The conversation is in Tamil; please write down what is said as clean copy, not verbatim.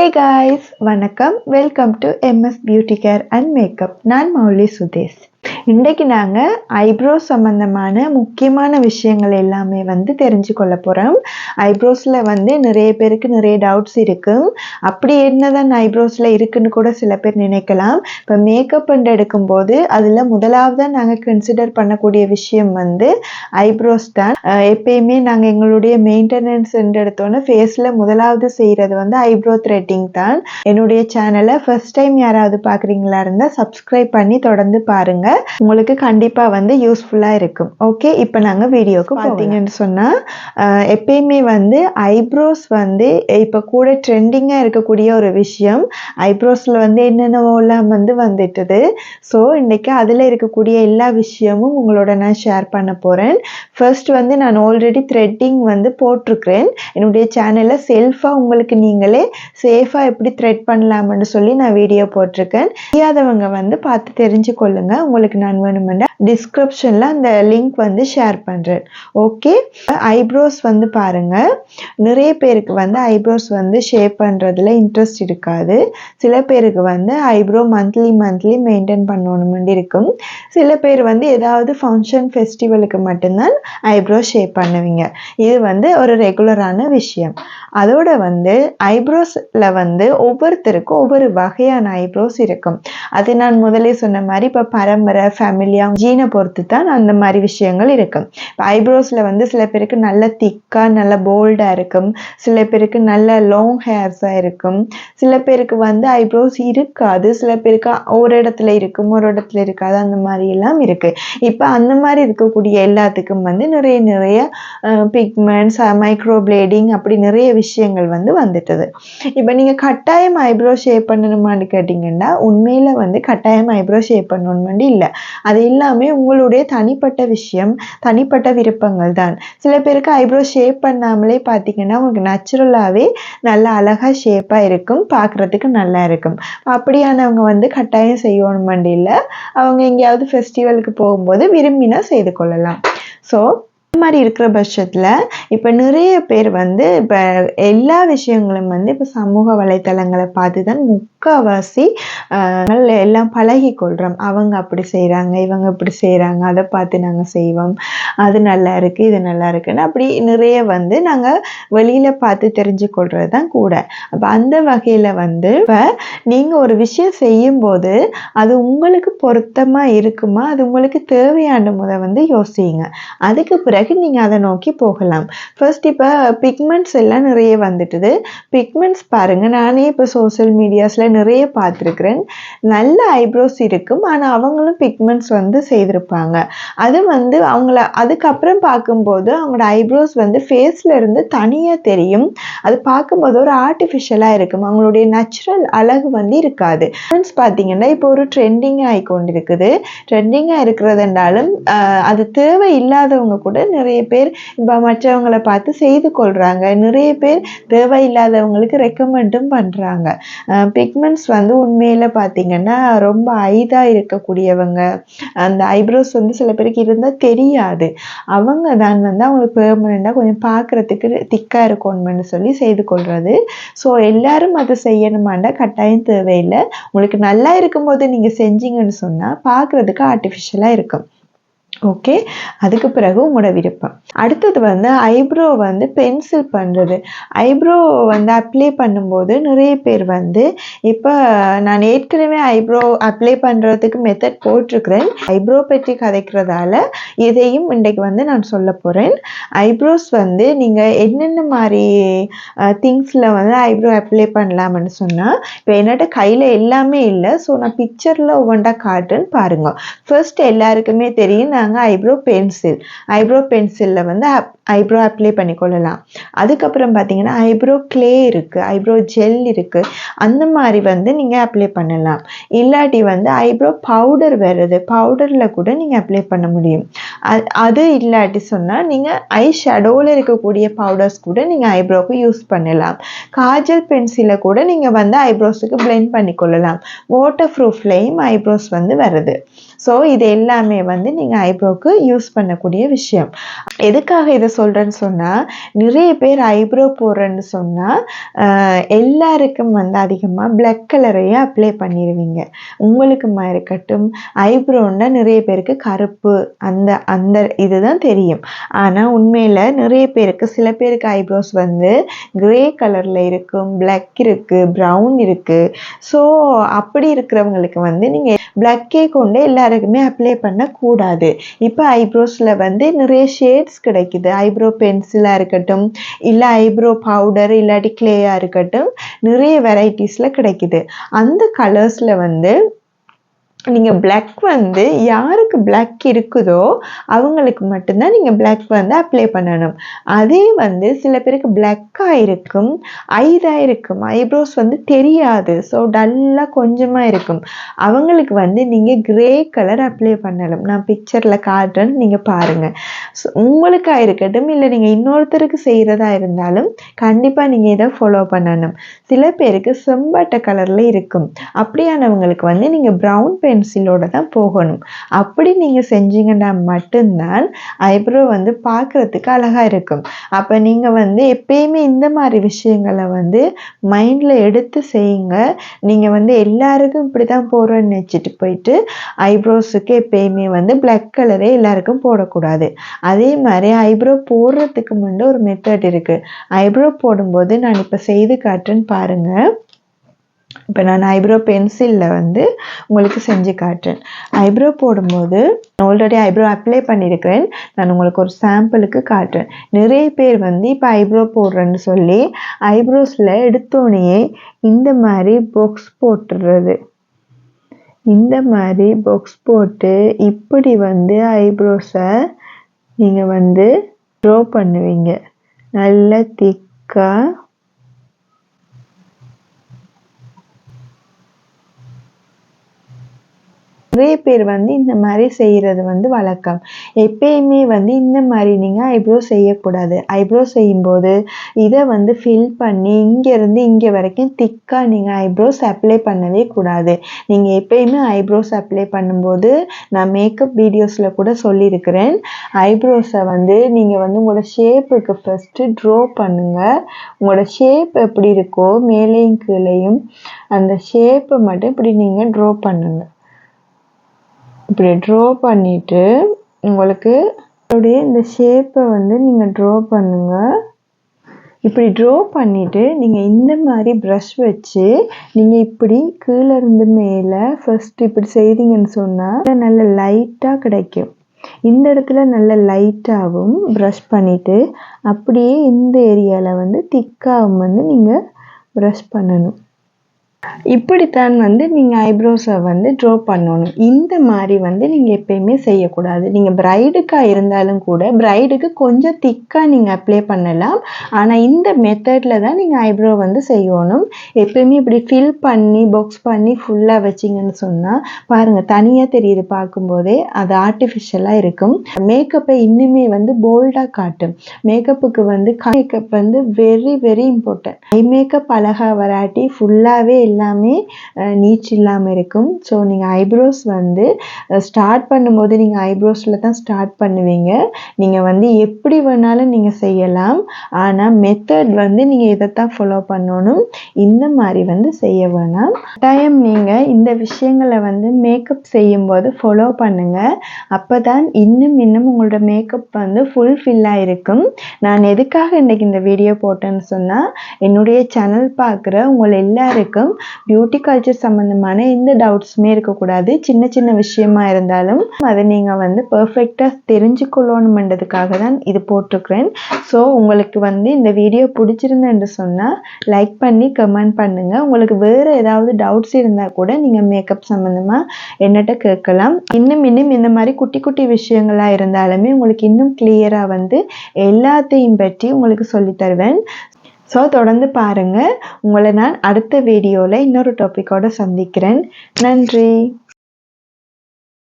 Hey guys, வணக்கம். Welcome to MS beauty care and makeup. நான் மௌலி சுதேஷ். இன்றைக்கு நாங்கள் ஐப்ரோ சம்மந்தமான முக்கியமான விஷயங்கள் எல்லாமே தெரிஞ்சு கொள்ள போகிறோம். ஐப்ரோஸில் நிறைய பேருக்கு நிறைய டவுட்ஸ் இருக்குது. அப்படி என்னதான் ஐப்ரோஸில் இருக்குன்னு கூட சில பேர் நினைக்கலாம். இப்போ மேக்கப் எடுக்கும்போது அதில் முதலாவதாக நாங்கள் கன்சிடர் பண்ணக்கூடிய விஷயம் ஐப்ரோஸ் தான். எப்பயுமே நாங்கள் எங்களுடைய மெயின்டெனன்ஸ் எடுத்தோன்னே ஃபேஸில் முதலாவது செய்கிறது ஐப்ரோ த்ரெட்டிங் தான். என்னுடைய சேனலை ஃபர்ஸ்ட் டைம் யாராவது பார்க்குறீங்களா இருந்தால் சப்ஸ்கிரைப் பண்ணி தொடர்ந்து பாருங்கள். உங்களுக்கு கண்டிப்பாக யூஸ்ஃபுல்லாக இருக்கும். ஓகே, இப்போ நாங்கள் வீடியோக்கு பார்த்தீங்கன்னு சொன்னால் எப்பயுமே ஐப்ரோஸ் இப்போ கூட ட்ரெண்டிங்காக இருக்கக்கூடிய ஒரு விஷயம். ஐப்ரோஸில் என்னென்னவோலாம் வந்துட்டுது. ஸோ இன்றைக்கி அதில் இருக்கக்கூடிய எல்லா விஷயமும் உங்களோட நான் ஷேர் பண்ண போகிறேன். ஃபர்ஸ்ட் நான் ஆல்ரெடி த்ரெட்டிங் போட்டிருக்கிறேன். என்னுடைய சேனலில் செல்ஃபாக உங்களுக்கு நீங்களே சேஃபாக எப்படி த்ரெட் பண்ணலாம்னு சொல்லி நான் வீடியோ போட்டிருக்கேன். தெரியாதவங்க பார்த்து தெரிஞ்சு கொள்ளுங்க. உங்களுக்கு நான் வேணுமெண்டா டிஸ்கிரிப்ஷனில் அந்த லிங்க் ஷேர் பண்ணுறேன். ஓகே, ஐப்ரோஸ் பாருங்க, நிறைய பேருக்கு ஐப்ரோஸ் ஷேப் பண்ணுறதுல இன்ட்ரெஸ்ட் இருக்காது. சில பேருக்கு ஐப்ரோ மந்த்லி மெயின்டைன் பண்ணணும்னு இருக்கும். சில பேர் ஏதாவது ஃபங்க்ஷன் ஃபெஸ்டிவலுக்கு மட்டும்தான் ஐப்ரோ ஷேப் பண்ணுவீங்க. இது ஒரு ரெகுலரான விஷயம். அதோட ஐப்ரோஸில் ஒவ்வொருத்தருக்கும் ஒவ்வொரு வகையான ஐப்ரோஸ் இருக்கும். அது நான் முதலே சொன்ன மாதிரி இப்போ பரம்பரை ஃபேமிலியாக ஜீனை பொறுத்து தான் அந்த மாதிரி விஷயங்கள் இருக்கும். இப்போ ஐப்ரோஸில் சில பேருக்கு நல்ல திக்காக நல்ல போல்டாக இருக்கும். சில பேருக்கு நல்ல லாங் ஹேர்ஸாக இருக்கும். சில பேருக்கு ஐப்ரோஸ் இருக்காது. சில பேருக்கு ஒரு இடத்துல இருக்கும், ஒரு இடத்துல இருக்காது. அந்த மாதிரி எல்லாம் இருக்குது. இப்போ அந்த மாதிரி இருக்கக்கூடிய எல்லாத்துக்கும் நிறைய பிக்மெண்ட்ஸ், மைக்ரோ பிளேடிங் அப்படி நிறைய விஷயங்கள் வந்துட்டது. இப்போ நீங்கள் கட்டாயம் ஐப்ரோ ஷேப் பண்ணணுமான்னு கேட்டிங்கன்னா உண்மையில் கட்டாயம் ஐப்ரோ ஷேப் பண்ணணும்னு இல்லை. அது எல்லாமே உங்களுடைய தனிப்பட்ட விஷயம், தனிப்பட்ட விருப்பங்கள் தான். சில பேருக்கு ஐப்ரோ ஷேப் பண்ணாமலே பார்த்தீங்கன்னா உங்களுக்கு நேச்சுரலாகவே நல்லா அழகாக ஷேப்பாக இருக்கும், பார்க்குறதுக்கு நல்லா இருக்கும். அப்படியானவங்க கட்டாயம் செய்யணுமெண்டு இல்லை. அவங்க எங்கேயாவது ஃபெஸ்டிவலுக்கு போகும்போது விரும்பினா செய்து கொள்ளலாம். ஸோ இந்த மாதிரி இருக்கிற பட்சத்தில் இப்போ நிறைய பேர் இப்போ எல்லா விஷயங்களும் இப்போ சமூக வலைத்தளங்களை பார்த்து தான் முக்கால்வாசி எல்லாம் பழகி கொள்கிறோம். அவங்க அப்படி செய்கிறாங்க, இவங்க இப்படி செய்கிறாங்க, அதை பார்த்து நாங்கள் செய்வோம். அது நல்லா இருக்குது, இது நல்லா இருக்குன்னு அப்படி நிறைய நாங்கள் வெளியில் பார்த்து தெரிஞ்சு கொள்கிறது தான் கூட. அப்போ அந்த வகையில் இப்போ நீங்கள் ஒரு விஷயம் செய்யும்போது அது உங்களுக்கு பொருத்தமாக இருக்குமா, அது உங்களுக்கு தேவையான முறை யோசிங்க. அதுக்கு பிறகு நீங்கள் அதை நோக்கி போகலாம். ஃபர்ஸ்ட் இப்போ பிக்மெண்ட்ஸ் எல்லாம் நிறைய வந்துட்டுது. பிக்மெண்ட்ஸ் பாருங்கள், நானே இப்போ சோஷியல் மீடியாஸில் நிறைய பார்த்துருக்குறேன். நல்ல ஐப்ரோஸ் இருக்கும், ஆனால் அவங்களும் பிக்மெண்ட்ஸ் செய்திருப்பாங்க. அது அவங்கள அதுக்கப்புறம் பார்க்கும்போது அவங்களோட ஐப்ரோஸ் ஃபேஸில் இருந்து தனியாக தெரியும். அது பார்க்கும்போது ஒரு ஆர்டிஃபிஷியலாக இருக்கும். அவங்களுடைய நேச்சுரல் அழகு இருக்காது. பார்த்தீங்கன்னா இப்போ ஒரு ட்ரெண்டிங்காக ஆகிக்கொண்டிருக்குது. ட்ரெண்டிங்காக இருக்கிறதுனாலும் அது தேவை இல்லாதவங்க கூட நிறைய பேர் இப்போ மற்றவங்களை பார்த்து செய்து கொள்கிறாங்க. நிறைய பேர் தேவையில்லாதவங்களுக்கு ரெக்கமெண்டும் பண்ணுறாங்க. பிக்மெண்ட்ஸ் உண்மையில் பார்த்தீங்கன்னா ரொம்ப ஐதாக இருக்கக்கூடியவங்க, அந்த ஐப்ரோஸ் சில பேருக்கு இருந்தால் தெரியாது. அவங்க தான் அவங்களுக்கு பெர்மனெண்ட்டாக கொஞ்சம் பார்க்குறதுக்கு திக்காக இருக்கணும்னு சொல்லி செய்து கொள்வது. ஸோ எல்லாரும் அதை செய்யணுமாண்டா கட்டாயம் தேவையில்லை. உங்களுக்கு நல்லா இருக்கும்போது நீங்கள் செஞ்சீங்கன்னு சொன்னால் பார்க்குறதுக்கு ஆர்டிஃபிஷியலாக இருக்கும். ஓகே, அதுக்கு பிறகு உங்களோட விருப்பம். அடுத்தது ஐப்ரோ பென்சில் பண்ணுறது. ஐப்ரோ அப்ளை பண்ணும்போது நிறைய பேர் இப்போ நான் ஏற்கனவே ஐப்ரோ அப்ளை பண்ணுறதுக்கு மெத்தட் போட்டிருக்கிறேன். ஐப்ரோ பற்றி கதைக்கிறதால இதையும் இன்றைக்கு நான் சொல்ல போகிறேன். ஐப்ரோஸ் நீங்கள் என்னென்ன மாதிரி திங்ஸில் ஐப்ரோ அப்ளை பண்ணலாம்னு சொன்னால், இப்போ என்னட்ட கையில் எல்லாமே இல்லை. ஸோ நான் பிக்சரில் ஒவ்வொன்றா காட்டுன்னு பாருங்கள். ஃபர்ஸ்ட் எல்லாருக்குமே தெரியும், நாங்கள் ஐப்ரோ பென்சிலில் ஐப்ரோ அப்ளை பண்ணிக்கொள்ளலாம். அதுக்கப்புறம் பார்த்தீங்கன்னா ஐப்ரோ கிளே இருக்குது, ஐப்ரோ ஜெல் இருக்குது. அந்த மாதிரி நீங்கள் அப்ளை பண்ணலாம். இல்லாட்டி ஐப்ரோ பவுடர் வருது, பவுடரில் கூட நீங்கள் அப்ளை பண்ண முடியும். அது இல்லாட்டி சொன்னால் நீங்கள் ஐ ஷேடோவில் இருக்கக்கூடிய பவுடர்ஸ் கூட நீங்கள் ஐப்ரோவுக்கு யூஸ் பண்ணலாம். காஜல் பென்சிலை கூட நீங்கள் ஐப்ரோஸுக்கு பிளெண்ட் பண்ணிக்கொள்ளலாம். வாட்டர் ப்ரூஃப்லேயும் ஐப்ரோஸ் வருது. ஸோ இது எல்லாமே நீங்கள் ஐப்ரோவுக்கு யூஸ் பண்ணக்கூடிய விஷயம். எதுக்காக இதை சொல்கிறேன்னு சொன்னால், நிறைய பேர் ஐப்ரோ போடுறேன்னு சொன்னால் எல்லாருக்கும் வந்து அதிகமாக பிளாக் கலரையே அப்ளை பண்ணிடுவீங்க. உங்களுக்குமா இருக்கட்டும், ஐப்ரோன்னா நிறைய பேருக்கு கருப்பு அந்த அந்த இதுதான் தெரியும். ஆனால் உண்மையில் நிறைய பேருக்கு, சில பேருக்கு ஐப்ரோஸ் வந்து கிரே கலரில் இருக்கும், பிளாக் இருக்குது, ப்ரௌன் இருக்குது. ஸோ அப்படி இருக்கிறவங்களுக்கு வந்து நீங்கள் பிளாக்கே கொண்டு எல்லாருக்குமே அப்ளை பண்ணக்கூடாது. இப்போ ஐப்ரோஸில் வந்து நிறைய ஷேட்ஸ் கிடைக்குது. ஐப்ரோ பென்சிலாக இருக்கட்டும், இல்லை ஐப்ரோ பவுடர், இல்லாட்டி கிளேயாக இருக்கட்டும், நிறைய வெரைட்டிஸில் கிடைக்குது. அந்த கலர்ஸில் வந்து நீங்கள் பிளாக் வந்து யாருக்கு பிளாக் இருக்குதோ அவங்களுக்கு மட்டும்தான் நீங்கள் பிளாக் வந்து அப்ளை பண்ணணும். அதே வந்து சில பேருக்கு பிளாக்காக இருக்கும், ஐதாக இருக்கும், ஐப்ரோஸ் வந்து தெரியாது, ஸோ டல்லாக கொஞ்சமாக இருக்கும். அவங்களுக்கு வந்து நீங்கள் கிரே கலர் அப்ளை பண்ணணும். நான் பிக்சரில் காட்டுறேன்னு நீங்கள் பாருங்கள். ஸோ உங்களுக்காக இருக்கட்டும், இல்லை நீங்கள் இன்னொருத்தருக்கு செய்கிறதா இருந்தாலும் கண்டிப்பாக நீங்கள் இதை ஃபாலோ பண்ணணும். சில பேருக்கு செம்பட்டை கலரில் இருக்கும். அப்படியானவங்களுக்கு வந்து நீங்கள் ப்ரௌன் பென்சிலோட தான் போகணும். அப்படி நீங்கள் செஞ்சீங்கன்னா மட்டும்தான் ஐப்ரோ வந்து பார்க்குறதுக்கு அழகாக இருக்கும். அப்போ நீங்கள் வந்து எப்பயுமே இந்த மாதிரி விஷயங்களை வந்து மைண்டில் எடுத்து செய்யுங்க. நீங்கள் வந்து எல்லாருக்கும் இப்படி தான் போகிறோன்னு வச்சுட்டு போயிட்டு ஐப்ரோஸுக்கு எப்பயுமே வந்து பிளாக் கலரே எல்லாருக்கும் போடக்கூடாது. அதே மாதிரி ஐப்ரோ போடுறதுக்கு முன்னாடி ஒரு மெத்தட் இருக்குது. ஐப்ரோ போடும்போது நான் இப்போ செய்து காட்டுறேன்னு பாருங்கள். இப்போ நான் ஐப்ரோ பென்சிலில் வந்து உங்களுக்கு செஞ்சு காட்டுறேன். ஐப்ரோ போடும்போது ஆல்ரெடி ஐப்ரோ அப்ளை பண்ணியிருக்கிறேன். நான் உங்களுக்கு ஒரு சாம்பிளுக்கு காட்டுறேன். நிறைய பேர் வந்து இப்போ ஐப்ரோ போடுறேன்னு சொல்லி ஐப்ரோஸில் எடுத்தோடனே இந்த மாதிரி பாக்ஸ் போட்டுடுறது. இந்த மாதிரி பாக்ஸ் போட்டு இப்படி வந்து ஐப்ரோஸை நீங்கள் வந்து ட்ரா பண்ணுவீங்க. நல்லா திக்காக நிறைய பேர் வந்து இந்த மாதிரி செய்கிறது வந்து வழக்கம். எப்பயுமே வந்து இந்த மாதிரி நீங்கள் ஐப்ரோ செய்யக்கூடாது. ஐப்ரோ செய்யும்போது இதை வந்து ஃபில் பண்ணி இங்கேருந்து இங்கே வரைக்கும் திக்காக நீங்கள் ஐப்ரோஸ் அப்ளை பண்ணவே கூடாது. நீங்கள் எப்பயுமே ஐப்ரோஸ் அப்ளை பண்ணும்போது நான் மேக்கப் வீடியோஸில் கூட சொல்லியிருக்கிறேன், ஐப்ரோஸை வந்து நீங்கள் வந்து உங்களோட ஷேப்புக்கு ஃபஸ்ட்டு ட்ரா பண்ணுங்கள். உங்களோட ஷேப் எப்படி இருக்கோ மேலேயும் கீழேயும் அந்த ஷேப்பை மட்டும் இப்படி நீங்கள் ட்ரா பண்ணுங்கள். இப்படி ட்ரா பண்ணிவிட்டு உங்களுக்கு அப்படியே இந்த ஷேப்பை வந்து நீங்கள் ட்ரா பண்ணுங்கள். இப்படி ட்ரா பண்ணிவிட்டு நீங்கள் இந்த மாதிரி ப்ரஷ் வச்சு நீங்கள் இப்படி கீழே இருந்து மேலே ஃபஸ்ட்டு இப்படி செய்தீங்கன்னு சொன்னால் நல்ல லைட்டாக கிடைக்கும். இந்த இடத்துல நல்ல லைட்டாகவும் ப்ரஷ் பண்ணிவிட்டு அப்படியே இந்த ஏரியாவில் வந்து திக்காகவும் வந்து நீங்கள் ப்ரஷ் பண்ணணும். இப்படித்தான் வந்து நீங்கள் ஐப்ரோஸை வந்து ட்ரா பண்ணணும். இந்த மாதிரி வந்து நீங்கள் எப்பயுமே செய்யக்கூடாது. நீங்கள் பிரைடுக்காக இருந்தாலும் கூட பிரைடுக்கு கொஞ்சம் திக்காக நீங்கள் அப்ளை பண்ணலாம். ஆனால் இந்த மெத்தடில் தான் நீங்கள் ஐப்ரோ வந்து செய்யணும். எப்பயுமே இப்படி ஃபில் பண்ணி பாக்ஸ் பண்ணி ஃபுல்லாக வச்சிங்கன்னு சொன்னால் பாருங்கள், தனியாக தெரியுது பார்க்கும்போதே, அது ஆர்டிஃபிஷியலாக இருக்கும். மேக்கப்பை இன்னுமே வந்து போல்டாக காட்டும். மேக்கப்புக்கு வந்து மேக்கப் வந்து very very important. Eye makeup அழகாக வராட்டி ஃபுல்லாகவே எல்லாமே நீச் இல்லாமல் இருக்கும். ஸோ நீங்கள் ஐப்ரோஸ் வந்து ஸ்டார்ட் பண்ணும்போது நீங்கள் ஐப்ரோஸில் தான் ஸ்டார்ட் பண்ணுவீங்க. நீங்கள் வந்து எப்படி வேணாலும் நீங்கள் செய்யலாம். ஆனால் மெத்தட் வந்து நீங்கள் இதைத்தான் ஃபாலோ பண்ணணும். இந்த மாதிரி வந்து செய்ய வேணாம். டைம் நீங்கள் இந்த விஷயங்களை வந்து மேக்கப் செய்யும்போது ஃபாலோ பண்ணுங்கள். அப்போ தான் இன்னும் உங்களோட மேக்கப் வந்து ஃபுல்ஃபில்லாக இருக்கும். நான் எதுக்காக இன்றைக்கி இந்த வீடியோ போட்டேன்னு சொன்னால், என்னுடைய சேனல் பார்க்குற உங்கள் எல்லாருக்கும் பியூட்டி கல்ச்சர் சம்மந்தமான எந்த டவுட்ஸுமே இருக்கக்கூடாது. சின்ன சின்ன விஷயமா இருந்தாலும் அதை நீங்கள் வந்து பர்ஃபெக்டாக தெரிஞ்சுக்கொள்ளணுமென்றதுக்காக தான் இது போட்டிருக்கிறேன். ஸோ உங்களுக்கு வந்து இந்த வீடியோ பிடிச்சிருந்தேன்னு சொன்னால் லைக் பண்ணி கமெண்ட் பண்ணுங்கள். உங்களுக்கு வேறு ஏதாவது டவுட்ஸ் இருந்தால் கூட நீங்கள் மேக்கப் சம்மந்தமாக என்னட்ட கேட்கலாம். இன்னும் இந்த மாதிரி குட்டி குட்டி விஷயங்களாக இருந்தாலுமே உங்களுக்கு இன்னும் கிளியராக வந்து எல்லாத்தையும் பற்றி உங்களுக்கு சொல்லித்தருவேன். ஸோ தொடர்ந்து பாருங்கள். உங்களை நான் அடுத்த வீடியோவில் இன்னொரு டாப்பிக்கோடு சந்திக்கிறேன். நன்றி.